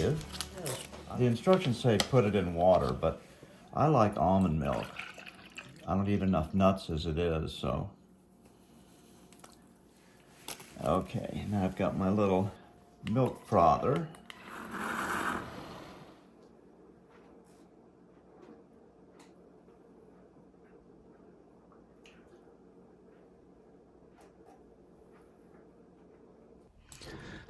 effective. The instructions say put it in water, but I like almond milk. I don't eat enough nuts as it is, so. Okay, now I've got my little milk frother.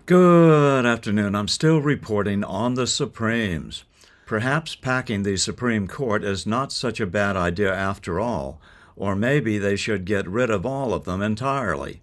Good afternoon. I'm still reporting on the Supremes. Perhaps packing the Supreme Court is not such a bad idea after all, or maybe they should get rid of all of them entirely.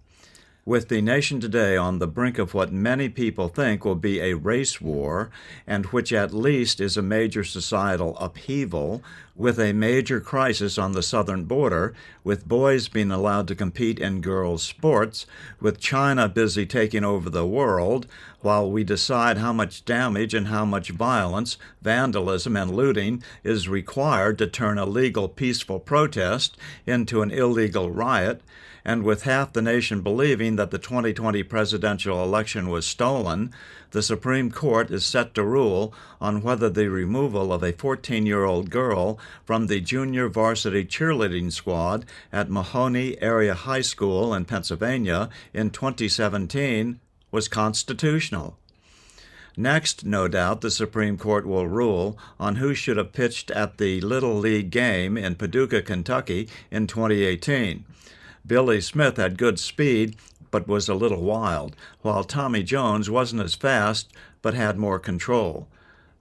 With the nation today on the brink of what many people think will be a race war, and which at least is a major societal upheaval, with a major crisis on the southern border, with boys being allowed to compete in girls' sports, with China busy taking over the world, while we decide how much damage and how much violence, vandalism, and looting is required to turn a legal, peaceful protest into an illegal riot, and with half the nation believing that the 2020 presidential election was stolen, the Supreme Court is set to rule on whether the removal of a 14-year-old girl from the junior varsity cheerleading squad at Mahoney Area High School in Pennsylvania in 2017 was constitutional. Next, no doubt, the Supreme Court will rule on who should have pitched at the Little League game in Paducah, Kentucky in 2018. Billy Smith had good speed, but was a little wild, while Tommy Jones wasn't as fast, but had more control.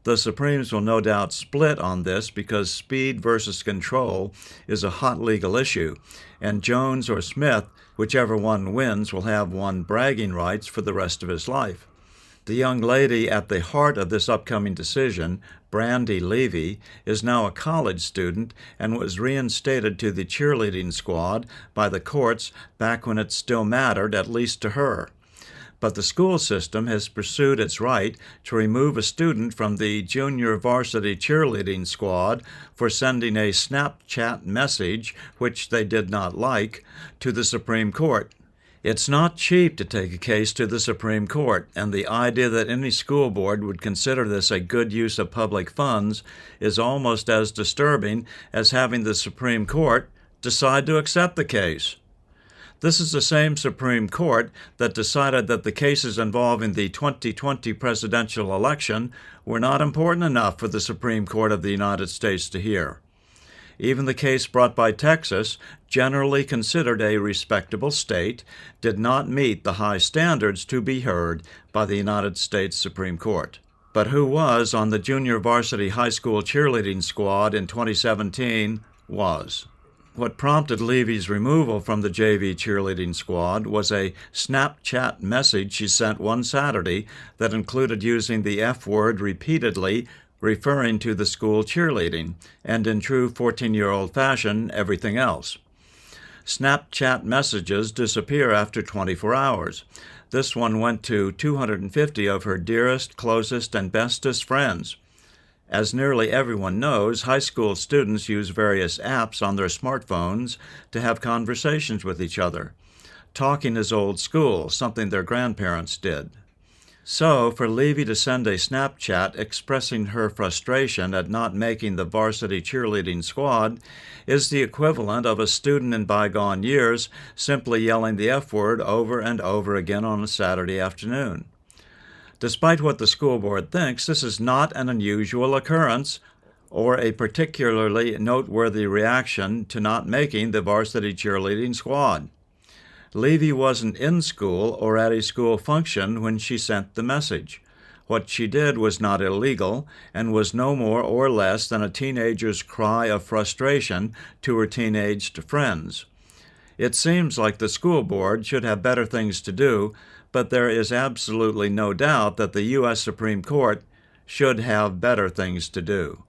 The Supremes will no doubt split on this because speed versus control is a hot legal issue, and Jones or Smith, whichever one wins, will have won bragging rights for the rest of his life. The young lady at the heart of this upcoming decision, Brandy Levy, is now a college student and was reinstated to the cheerleading squad by the courts back when it still mattered, at least to her. But the school system has pursued its right to remove a student from the junior varsity cheerleading squad for sending a Snapchat message, which they did not like, to the Supreme Court. It's not cheap to take a case to the Supreme Court, and the idea that any school board would consider this a good use of public funds is almost as disturbing as having the Supreme Court decide to accept the case. This is the same Supreme Court that decided that the cases involving the 2020 presidential election were not important enough for the Supreme Court of the United States to hear. Even the case brought by Texas, generally considered a respectable state, did not meet the high standards to be heard by the United States Supreme Court. But who was on the junior varsity high school cheerleading squad in 2017 was. What prompted Levy's removal from the JV cheerleading squad was a Snapchat message she sent one Saturday that included using the F word repeatedly, referring to the school cheerleading, and in true 14-year-old fashion, everything else. Snapchat messages disappear after 24 hours. This one went to 250 of her dearest, closest, and bestest friends. As nearly everyone knows, high school students use various apps on their smartphones to have conversations with each other. Talking is old school, something their grandparents did. So, for Levy to send a Snapchat expressing her frustration at not making the varsity cheerleading squad is the equivalent of a student in bygone years simply yelling the F word over and over again on a Saturday afternoon. Despite what the school board thinks, this is not an unusual occurrence or a particularly noteworthy reaction to not making the varsity cheerleading squad. Levy wasn't in school or at a school function when she sent the message. What she did was not illegal and was no more or less than a teenager's cry of frustration to her teenaged friends. It seems like the school board should have better things to do, but there is absolutely no doubt that the U.S. Supreme Court should have better things to do.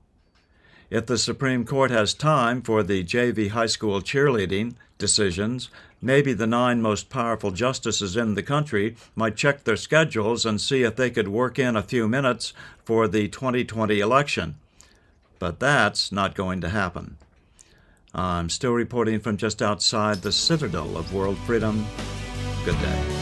If the Supreme Court has time for the JV high school cheerleading decisions, maybe the 9 most powerful justices in the country might check their schedules and see if they could work in a few minutes for the 2020 election. But that's not going to happen. I'm still reporting from just outside the citadel of world freedom. Good day.